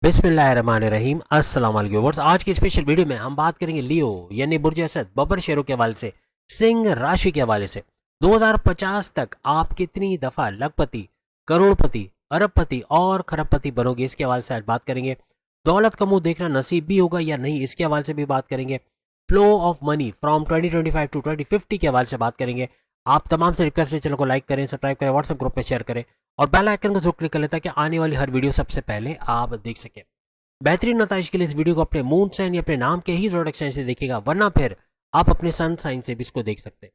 बिस्मिल्लाहिर्रहमानिर्रहीम अस्सलाम वालेकुम व्यूअर्स। आज की स्पेशल वीडियो में हम बात करेंगे लियो यानी बुर्ज असद बब्बर शेयरों के हवाले से, सिंह राशि के हवाले से 2050 तक आप कितनी दफा लखपति, करोड़पति, अरबपति और खरबपति बनोगे, इसके हवाले से आज बात करेंगे। दौलत का मुंह देखना नसीब भी होगा या नहीं, इसके हवाले से भी बात करेंगे। Flow of money from 2025 to 2050 के हवाले से बात करेंगे। आप तमाम से रिक्वेस्ट है, चैनल को लाइक करें, सब्सक्राइब करें, व्हाट्सएप ग्रुप में शेयर करें और बेल आइकन को जरूर क्लिक कर लें ताकि आने वाली हर वीडियो सबसे पहले आप देख सकें। बेहतरीन नताइज के लिए इस वीडियो को अपने मून साइन या अपने नाम के ही जोड़क साइन से देखिएगा, वरना फिर आप अपने सन साइन से भी इसको देख सकते हैं।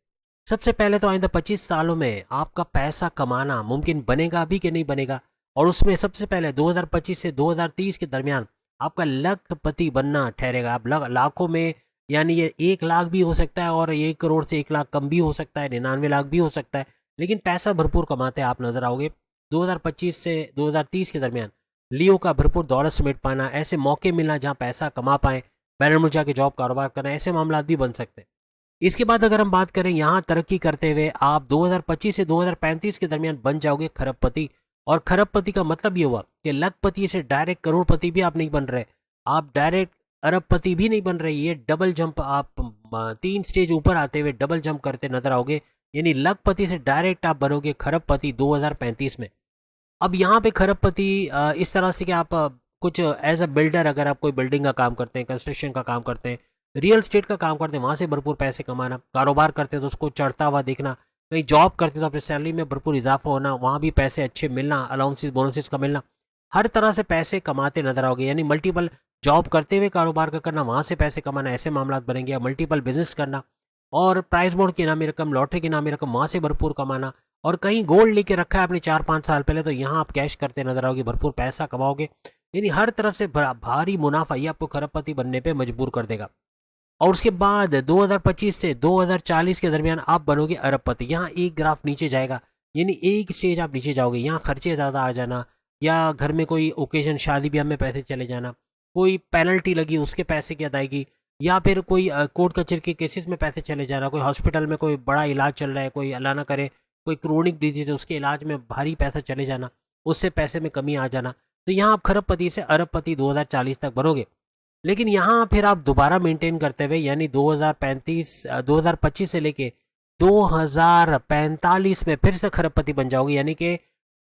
सबसे पहले तो आइंदा 25 सालों में आपका पैसा कमाना मुमकिन बनेगा भी कि नहीं बनेगा, और उसमें सबसे पहले 2025 से 2030 के दरमियान आपका लखपति बनना ठहरेगा। आप लाखों में, यानी ये 1 लाख भी हो सकता है और 1 करोड़ से 1 लाख कम भी हो सकता है, 99 लाख भी हो सकता है, लेकिन पैसा भरपूर कमाते आप नजर आओगे। 2025 से 2030 के दरमियान लियो का भरपूर दौलत समेट पाना, ऐसे मौके मिलना जहां पैसा कमा पाएं, बैरन मुल्क जाके जॉब कारोबार करना, ऐसे मामला भी बन सकते हैं। इसके बाद अगर हम बात करें यहाँ तरक्की करते हुए, आप 2025 से 2035 के दरमियान बन जाओगे खरबपति। और खरबपति का मतलब ये हुआ कि लखपति से डायरेक्ट करोड़पति भी आप नहीं बन रहे, आप डायरेक्ट अरबपति भी नहीं बन रहे, ये डबल जंप आप 3 स्टेज ऊपर आते हुए डबल जंप करते नजर आओगे, यानी लखपति से डायरेक्ट आप बनोगे खरबपति 2035 में। अब यहाँ पे खरबपति इस तरह से कि आप कुछ एज अ बिल्डर, अगर आप कोई बिल्डिंग का काम करते हैं, कंस्ट्रक्शन का काम करते हैं, रियल स्टेट का काम करते हैं, वहाँ से भरपूर पैसे कमाना, कारोबार करते हैं तो उसको चढ़ता हुआ देखना, कहीं जॉब करते हैं तो अपनी सैलरी में भरपूर इजाफा होना, वहाँ भी पैसे अच्छे मिलना, अलाउंसेस बोनसेस का मिलना, हर तरह से पैसे कमाते नजर आओगे। यानी मल्टीपल जॉब करते हुए कारोबार का करना, वहाँ से पैसे कमाना, ऐसे मामला बनेंगे। या मल्टीपल बिजनेस करना और प्राइस बोर्ड की इनामी रकम, लॉटरी की इनामी रकम, वहाँ से भरपूर कमाना, और कहीं गोल्ड लेके रखा है आपने 4-5 साल पहले, तो यहाँ आप कैश करते नजर आओगे, भरपूर पैसा कमाओगे। यानी हर तरफ से भारी मुनाफा ये आपको खरबपति बनने पे मजबूर कर देगा। और उसके बाद 2025 से 2040 के दरमियान आप बनोगे अरबपति। यहाँ एक ग्राफ नीचे जाएगा, यानी एक स्टेज आप नीचे जाओगे। यहाँ खर्चे ज़्यादा आ जाना, या घर में कोई ओकेजन, शादी ब्याह में पैसे चले जाना, कोई पेनल्टी लगी उसके पैसे की अदायगी, या फिर कोई कोर्ट कचहरी के केसेस में पैसे चले जाना, कोई हॉस्पिटल में कोई बड़ा इलाज चल रहा है, कोई अल्लाह ना करे कोई क्रोनिक डिजीज है, उसके इलाज में भारी पैसा चले जाना, उससे पैसे में कमी आ जाना, तो यहाँ आप खरबपति से अरबपति 2040 तक बनोगे। लेकिन यहाँ फिर आप दोबारा मेंटेन करते हुए, यानी 2025 से लेके 2045 में फिर से खरबपति बन जाओगे। यानी कि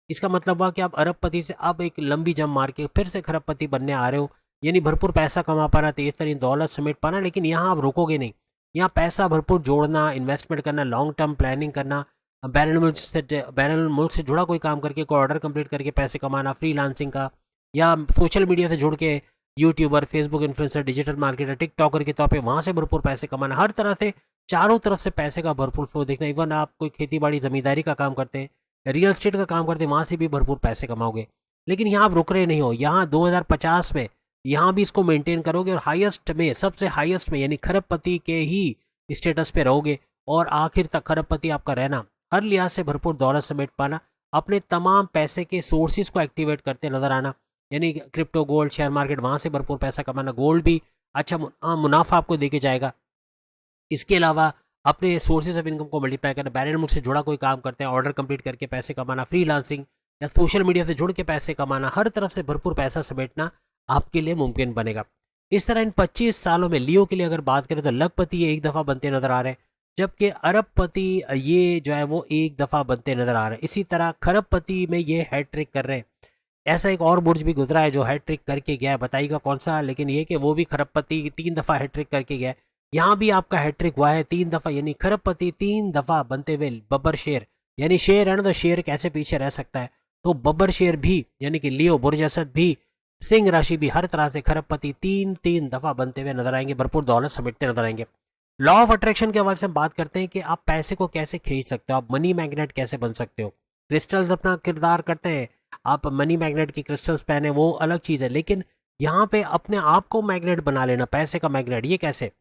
इसका मतलब हुआ कि आप अरबपति से अब एक लंबी जंप मार के फिर से खरबपति बनने आ रहे हो। यानी भरपूर पैसा कमा पाना, तेज तरीन दौलत समेट पाना, लेकिन यहाँ आप रुकोगे नहीं। यहाँ पैसा भरपूर जोड़ना, इन्वेस्टमेंट करना, लॉन्ग टर्म प्लानिंग करना, बैरन मुल्क से जुड़ा कोई काम करके, कोई ऑर्डर कंप्लीट करके पैसे कमाना, फ्रीलांसिंग का, या सोशल मीडिया से जुड़ के YouTuber, Facebook influencer, digital marketer, TikToker के तौर पे वहाँ से भरपूर पैसे कमाना, हर तरह से चारों तरफ से पैसे का भरपूर फ्लो देखना। इवन आप कोई खेती बाड़ी, जमींदारी का काम करते हैं, रियल एस्टेट का काम करते हैं, वहाँ से भी भरपूर पैसे कमाओगे। लेकिन यहाँ आप रुक रहे नहीं हो, यहाँ 2050 में यहाँ भी इसको मेंटेन करोगे और हाईएस्ट में, सबसे हाईएस्ट में, यानी खरबपति के ही स्टेटस पे रहोगे, और आखिर तक खरबपति आपका रहना, हर लिहाज से भरपूर दौलत समेट पाना, अपने तमाम पैसे के सोर्सेज को एक्टिवेट करते नजर आना, यानी क्रिप्टो, गोल्ड, शेयर मार्केट, वहाँ से भरपूर पैसा कमाना, गोल्ड भी अच्छा मुनाफा आपको देके जाएगा। इसके अलावा अपने सोर्सेज ऑफ इनकम को मल्टीप्लाई करना, बैरन मुल्क से जुड़ा कोई काम करते हैं, ऑर्डर कंप्लीट करके पैसे कमाना, फ्रीलांसिंग या सोशल मीडिया से जुड़ के पैसे कमाना, हर तरफ से भरपूर पैसा समेटना आपके लिए मुमकिन बनेगा। इस तरह इन 25 सालों में लियो के लिए अगर बात करें तो लखपति ये एक दफ़ा बनते नजर आ रहे हैं, जबकि अरबपति ये जो है वो एक दफ़ा बनते नजर आ रहे हैं। इसी तरह खरबपति में ये हैट्रिक कर रहे हैं। ऐसा एक और बुर्ज भी गुजरा है जो हैट्रिक करके गया है, बताइएगा कौन सा, लेकिन ये कि वो भी खरबपति 3 दफ़ा हैट्रिक करके गया है। यहाँ भी आपका हैट्रिक हुआ है 3 दफ़ा, यानी खरबपति 3 दफ़ा बनते हुए बब्बर शेर, यानी शेर है ना, तो शेर कैसे पीछे रह सकता है, तो बब्बर शेर भी, यानी कि लियो बुर्ज असद भी, सिंह राशि भी, हर तरह से खरबपति 3-3 दफ़ा बनते हुए नजर आएंगे, भरपूर दौलत समेटते नजर आएंगे। लॉ ऑफ अट्रैक्शन के हवाले से हम बात करते हैं कि आप पैसे को कैसे खरीद सकते हो, आप मनी मैग्नेट कैसे बन सकते हो। क्रिस्टल्स अपना किरदार करते हैं, आप मनी मैग्नेट की क्रिस्टल्स पहने वो अलग चीज़ है, लेकिन यहाँ पे अपने आप को मैग्नेट बना लेना, पैसे का मैग्नेट, ये कैसे?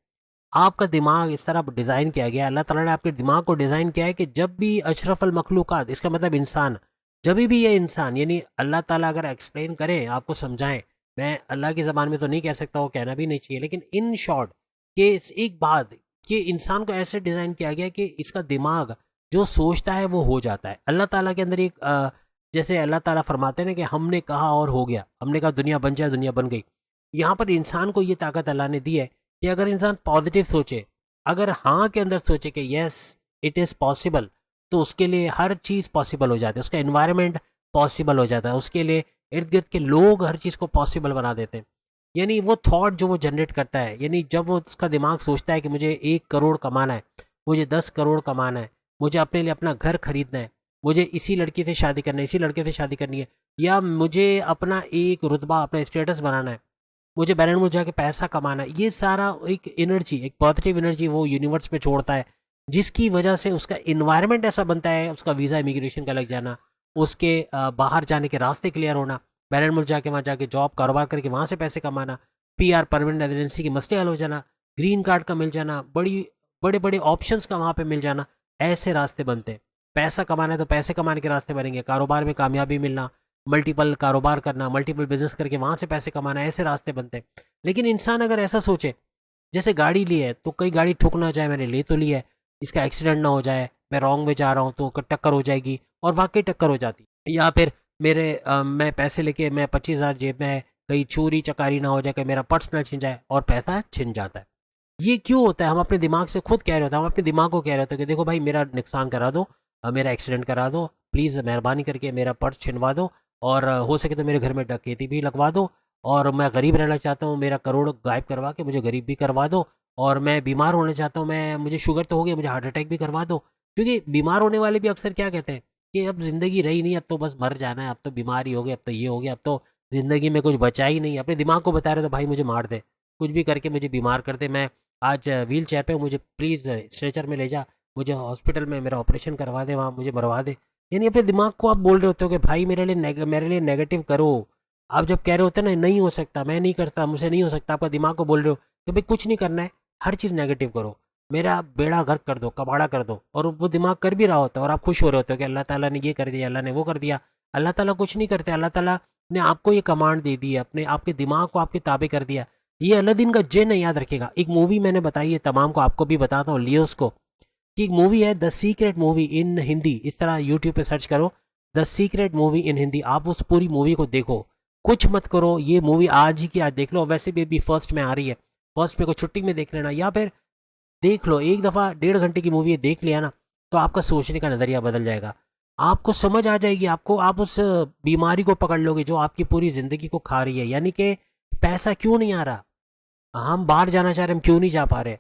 आपका दिमाग इस तरह डिज़ाइन किया गया है, अल्लाह ताला ने आपके दिमाग को डिज़ाइन किया है कि जब भी अशरफुल मखलूक़ात, इसका मतलब इंसान, जब भी ये इंसान, यानी अल्लाह ताला अगर एक्सप्लेन करें, आपको समझाएं, मैं अल्लाह की ज़बान में तो नहीं कह सकता, वो कहना भी नहीं चाहिए, लेकिन इन शॉर्ट कि एक बात कि इंसान को ऐसे डिज़ाइन किया गया कि इसका दिमाग जो सोचता है वो हो जाता है। अल्लाह ताला के अंदर एक जैसे अल्लाह ताला फरमाते हैं ना कि हमने कहा और हो गया, हमने कहा दुनिया बन जाए, दुनिया बन गई। यहाँ पर इंसान को ये ताकत अल्लाह ने दी है कि अगर इंसान पॉजिटिव सोचे, अगर हाँ के अंदर सोचे कि यस इट इज़ पॉसिबल, तो उसके लिए हर चीज़ पॉसिबल हो जाती है, उसका इन्वायरमेंट पॉसिबल हो जाता है, उसके लिए इर्द गिर्द के लोग हर चीज़ को पॉसिबल बना देते हैं। यानी वो थॉट जो वो जनरेट करता है, यानी जब वो उसका दिमाग सोचता है कि मुझे 1 करोड़ कमाना है, मुझे 10 करोड़ कमाना है, मुझे अपने लिए अपना घर खरीदना है, मुझे इसी लड़की से शादी करना है, इसी लड़के से शादी करनी है, या मुझे अपना एक रुतबा, अपना स्टेटस बनाना है, मुझे बैलेंस में जाके पैसा कमाना है, ये सारा एक एनर्जी, एक पॉजिटिव एनर्जी वो यूनिवर्स में छोड़ता है, जिसकी वजह से उसका इन्वायरमेंट ऐसा बनता है, उसका वीज़ा इमिग्रेशन का लग जाना, उसके बाहर जाने के रास्ते क्लियर होना, बैलेंस मुल्क जाके वहाँ जाके जॉब कारोबार करके वहाँ से पैसे कमाना, पीआर परमानेंट रेजिडेंसी के मसले हल हो जाना, ग्रीन कार्ड का मिल जाना, बड़े बड़े ऑप्शंस का वहाँ पे मिल जाना, ऐसे रास्ते बनते हैं। पैसा कमाना है तो पैसे कमाने के रास्ते बनेंगे, कारोबार में कामयाबी मिलना, मल्टीपल कारोबार करना, मल्टीपल बिजनेस करके वहाँ से पैसे कमाना, ऐसे रास्ते बनते हैं। लेकिन इंसान अगर ऐसा सोचे, जैसे गाड़ी ली है तो कई गाड़ी ठुक ना जाए, मैंने ले तो ली है, इसका एक्सीडेंट ना हो जाए, मैं रॉन्ग में जा रहा हूँ तो टक्कर हो जाएगी, और वाकई टक्कर हो जाती, या फिर मैं पैसे लेके मैं 25,000 जेब में है, कहीं चोरी चकारी ना हो जाए, कहीं मेरा पर्स ना छिन जाए, और पैसा छिन जाता है। ये क्यों होता है? हम अपने दिमाग से खुद कह रहे होते हैं, हम अपने दिमाग को कह रहे होते हैं कि देखो भाई मेरा नुकसान करा दो, मेरा एक्सीडेंट करा दो, प्लीज़ मेहरबानी करके मेरा पर्स छिनवा दो, और हो सके तो मेरे घर में डकैती भी लगवा दो, और मैं गरीब रहना चाहता हूँ, मेरा करोड़ गायब करवा के मुझे गरीब भी करवा दो, और मैं बीमार होना चाहता हूँ, मुझे शुगर तो हो गया, मुझे हार्ट अटैक भी करवा दो। क्योंकि बीमार होने वाले भी अक्सर क्या कहते हैं कि अब ज़िंदगी रही नहीं, अब तो बस मर जाना है, अब तो बीमारी हो गई, अब तो ये हो गया, अब तो ज़िंदगी में कुछ बचा ही नहीं। अपने दिमाग को बता रहे तो भाई मुझे मार दे, कुछ भी करके मुझे बीमार कर दे, मैं आज व्हील चेयर पे हूँ, मुझे प्लीज़ स्ट्रेचर में ले जा, मुझे हॉस्पिटल में मेरा ऑपरेशन करवा दे, वहाँ मुझे मरवा दे। यानी अपने दिमाग को आप बोल रहे होते हो कि भाई मेरे लिए नेगेटिव करो। आप जब कह रहे होते हैं ना नहीं हो सकता, मैं नहीं करता, मुझसे नहीं हो सकता, आपका दिमाग को बोल रहे हो कि भाई कुछ नहीं करना है, हर चीज़ नेगेटिव करो, मेरा बेड़ा गर्क कर दो, कबाड़ा कर दो, और वो दिमाग कर भी रहा होता है, और आप खुश हो रहे होते हो कि अल्लाह ताला ने ये कर दिया, अल्लाह ने वो कर दिया। अल्लाह ताला कुछ नहीं करते, अल्लाह ताला ने आपको ये कमांड दे दी है, अपने आपके दिमाग को आपके ताबे कर दिया। ये अलादीन का जिन है, याद रखेगा। एक मूवी मैंने बताई है तमाम को, आपको भी बताता हूँ, लियोस को, कि एक मूवी है द सीक्रेट मूवी इन हिंदी, इस तरह यूट्यूब पे सर्च करो द सीक्रेट मूवी इन हिंदी, आप उस पूरी मूवी को देखो, कुछ मत करो, ये मूवी आज ही की आज देख लो। वैसे भी अभी फर्स्ट में आ रही है, फर्स्ट में को छुट्टी में देख लेना, या फिर देख लो एक दफ़ा, 1.5 घंटे की मूवी है, देख लिया ना, तो आपका सोचने का नज़रिया बदल जाएगा, आपको समझ आ जाएगी, आपको आप उस बीमारी को पकड़ लोगे जो आपकी पूरी ज़िंदगी को खा रही है। यानी कि पैसा क्यों नहीं आ रहा, हम बाहर जाना चाह रहे हैं, हम क्यों नहीं जा पा रहे,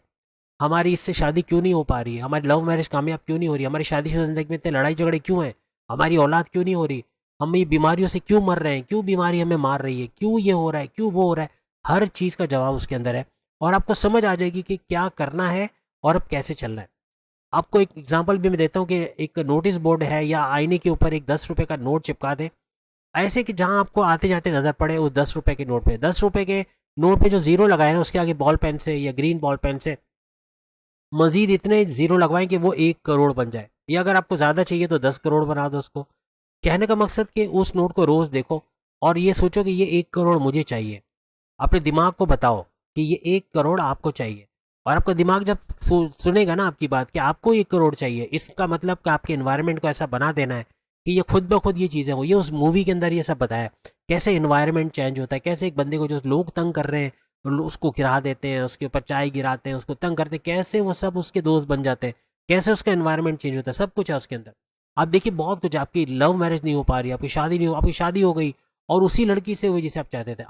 हमारी इससे शादी क्यों नहीं हो पा रही है, हमारी लव मैरिज कामयाब क्यों नहीं हो रही, हमारी शादीशुदा ज़िंदगी में इतने लड़ाई झगड़े क्यों हैं, हमारी औलाद क्यों नहीं हो रही, हम ये बीमारियों से क्यों मर रहे हैं, क्यों बीमारी हमें मार रही है, क्यों ये हो रहा है, क्यों वो हो रहा है, हर चीज़ का जवाब उसके अंदर है, और आपको समझ आ जाएगी कि क्या करना है और अब कैसे चलना है। आपको एक एग्जांपल भी मैं देता हूँ कि एक नोटिस बोर्ड है या आईने के ऊपर एक 10 रुपए का नोट चिपका दे, ऐसे कि जहां आपको आते जाते नजर पड़े उस 10 रुपए के नोट पे, 10 रुपए के नोट पे जो जीरो लगाए ना, उसके आगे बॉल पेन से या ग्रीन बॉल पेन से मजीद इतने जीरो लगवाएं कि वो 1 करोड़ बन जाए, या अगर आपको ज़्यादा चाहिए तो 10 करोड़ बना दो उसको। कहने का मकसद कि उस नोट को रोज़ देखो और ये सोचो कि ये 1 करोड़ मुझे चाहिए। अपने दिमाग को बताओ कि ये 1 करोड़ आपको चाहिए, और आपका दिमाग जब सुनेगा ना आपकी बात कि आपको 1 करोड़ चाहिए, इसका मतलब कि आपके इन्वायरमेंट को ऐसा बना देना है कि ये खुद ब खुद ये चीज़ें हो। ये उस मूवी के अंदर ये सब बताया कैसे इन्वायरमेंट चेंज होता है, कैसे एक बंदे को जो लोग तंग कर रहे हैं उसको गिरा देते हैं, उसके ऊपर चाय गिराते हैं, उसको तंग करते हैं, कैसे वो सब उसके दोस्त बन जाते हैं, कैसे उसका इन्वायरमेंट चेंज होता है, सब कुछ है उसके अंदर। आप देखिए बहुत कुछ, आपकी लव मैरिज नहीं हो पा रही, आपकी शादी नहीं हो, आपकी शादी हो गई और उसी लड़की से हुई जिसे आप चाहते थे।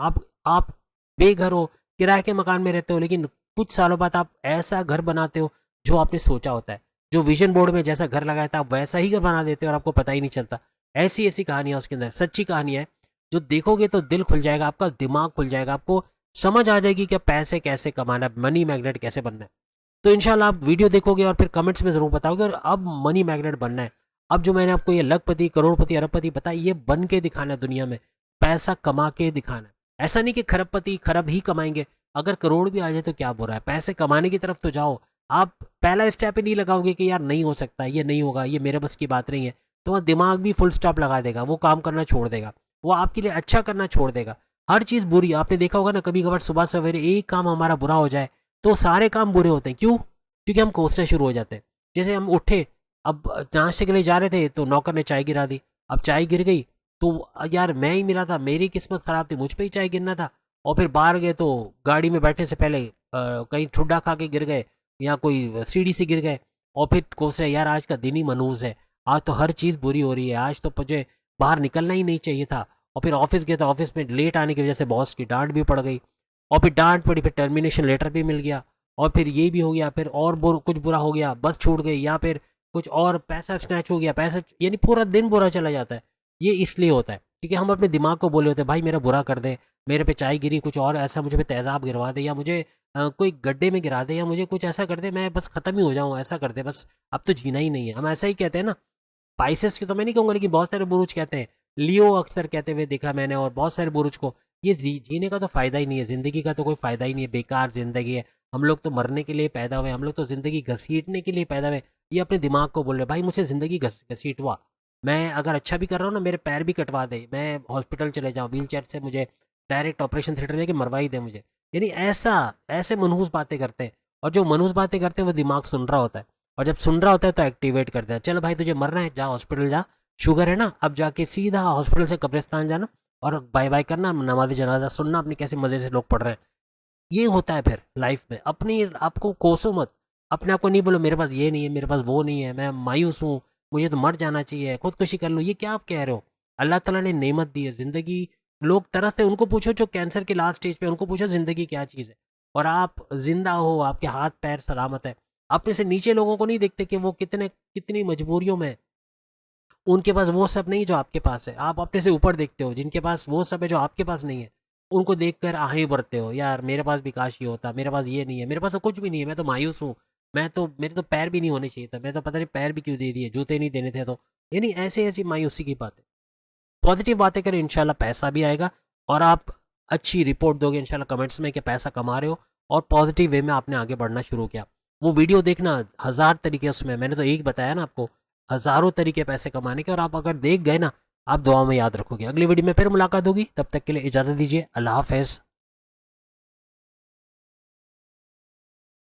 आप बेघर हो, किराए के मकान में रहते हो, लेकिन कुछ सालों बाद आप ऐसा घर बनाते हो जो आपने सोचा होता है, जो विजन बोर्ड में जैसा घर लगाया था आप वैसा ही घर बना देते हो और आपको पता ही नहीं चलता। ऐसी ऐसी कहानियां उसके अंदर, सच्ची कहानी है, जो देखोगे तो दिल खुल जाएगा, आपका दिमाग खुल जाएगा, आपको समझ आ जाएगी कि पैसे कैसे कमाना है, मनी मैग्नेट कैसे बनना है। तो इंशाल्लाह आप वीडियो देखोगे और फिर कमेंट्स में ज़रूर बताओगे, और अब मनी मैग्नेट बनना है। अब जो मैंने आपको ये लखपति, करोड़पति, अरबपति बताया, ये बन के दिखाना है दुनिया में, पैसा कमा के दिखाना है। ऐसा नहीं कि खरबपति खरब ही कमाएंगे, अगर करोड़ भी आ जाए तो क्या बुरा है, पैसे कमाने की तरफ तो जाओ। आप पहला स्टेप ही नहीं लगाओगे कि यार नहीं हो सकता, ये नहीं होगा, ये मेरे बस की बात नहीं है, तो वह दिमाग भी फुल स्टॉप लगा देगा, वो काम करना छोड़ देगा, वो आपके लिए अच्छा करना छोड़ देगा। हर चीज़ बुरी, आपने देखा होगा ना, कभी कभार सुबह सवेरे एक काम हमारा बुरा हो जाए तो सारे काम बुरे होते हैं। क्यों? क्योंकि हम कोसने शुरू हो जाते हैं। जैसे हम उठे, अब नाश्ते के लिए जा रहे थे तो नौकर ने चाय गिरा दी, अब चाय गिर गई तो यार मैं ही मिला था, मेरी किस्मत ख़राब थी, मुझ पे ही चाय गिरना था। और फिर बाहर गए तो गाड़ी में बैठने से पहले कहीं ठुड्डा खा के गिर गए या कोई सीढ़ी से गिर गए, और फिर कोस रहे यार आज का दिन ही मनहूस है, आज तो हर चीज़ बुरी हो रही है, आज तो मुझे बाहर निकलना ही नहीं चाहिए था। और फिर ऑफिस गए तो ऑफिस में लेट आने की वजह से बॉस की डांट भी पड़ गई, और फिर डांट पड़ी, फिर टर्मिनेशन लेटर भी मिल गया, और फिर ये भी हो गया, फिर और कुछ बुरा हो गया, बस छूट गई, या फिर कुछ और पैसा स्नैच हो गया, पैसा यानी पूरा दिन बुरा चला जाता है। ये इसलिए होता है क्योंकि हम अपने दिमाग को बोले होते हैं भाई मेरा बुरा कर दे, मेरे पे चाय गिरी, कुछ और ऐसा मुझे पे तेज़ाब गिरवा दे, या मुझे कोई गड्ढे में गिरा दे, या मुझे कुछ ऐसा कर दे, मैं बस ख़त्म ही हो जाऊँ, ऐसा कर दे बस, अब तो जीना ही नहीं है। हम ऐसा ही कहते हैं ना। पाइसेस की तो मैं नहीं कहूँगा, लेकिन बहुत सारे बुरुज कहते हैं, लियो अक्सर कहते हुए देखा मैंने, और बहुत सारे बुरुज को, ये जीने का तो फ़ायदा ही नहीं है, ज़िंदगी का तो कोई फ़ायदा ही नहीं है, बेकार ज़िंदगी है, हम लोग तो मरने के लिए पैदा हुए, हम लोग तो ज़िंदगी घसीटने के लिए पैदा हुए। ये अपने दिमाग को बोल रहे भाई मुझे ज़िंदगी घसीटवा, मैं अगर अच्छा भी कर रहा हूँ ना, मेरे पैर भी कटवा दे, मैं हॉस्पिटल चले जाऊँ, व्हील चेयर से मुझे डायरेक्ट ऑपरेशन थिएटर लेके मरवा ही दे मुझे। यानी ऐसा, ऐसे मनहूस बातें करते हैं, और जो मनहूस बातें करते हैं वो दिमाग सुन रहा होता है, और जब सुन रहा होता है तो एक्टिवेट करता है, चल भाई तुझे मरना है, जा हॉस्पिटल जा, शुगर है ना, अब जाके सीधा हॉस्पिटल से कब्रिस्तान जाना, और बाय बाय करना, नमाज जनाजा सुनना, अपनी कैसे मज़े से लोग पढ़ रहे हैं। ये होता है फिर लाइफ में। अपनी आपको कोसो मत, अपने आप को नहीं बोलो मेरे पास ये नहीं है, मेरे पास वो नहीं है, मैं मायूस हूँ, मुझे तो मर जाना चाहिए, खुदकुशी कर लो, ये क्या आप कह रहे हो? अल्लाह ताला ने नेमत दी है ज़िंदगी। लोग तरसते हैं, उनको पूछो जो कैंसर के लास्ट स्टेज पे, उनको पूछो ज़िंदगी क्या चीज़ है, और आप जिंदा हो, आपके हाथ पैर सलामत है। अपने से नीचे लोगों को नहीं देखते कि वो कितने कितनी मजबूरियों में है। उनके पास वो सब नहीं जो आपके पास है, आप अपने से ऊपर देखते हो, जिनके पास वो सब है जो आपके पास नहीं है, उनको देखकर आहें भरते हो, यार मेरे पास भी काश ये होता, मेरे पास ये नहीं है, मेरे पास तो कुछ भी नहीं है, मैं तो मायूस हूँ, मैं तो, मेरे तो पैर भी नहीं होने चाहिए था, मैं तो पता नहीं पैर भी क्यों दे दिए, जूते नहीं देने थे तो। यानी ऐसे ऐसी मायूसी की बात है। पॉजिटिव बातें करें, इंशाल्लाह पैसा भी आएगा, और आप अच्छी रिपोर्ट दोगे इंशाल्लाह कमेंट्स में कि पैसा कमा रहे हो, और पॉजिटिव वे में आपने आगे बढ़ना शुरू किया। वो वीडियो देखना, हज़ार तरीके उसमें, मैंने तो एक बताया ना आपको, हज़ारों तरीके पैसे कमाने के, और आप अगर देख गए ना, आप दुआ में याद रखोगे। अगली वीडियो में फिर मुलाकात होगी, तब तक के लिए इजाज़त दीजिए, अल्लाह हाफ़िज़।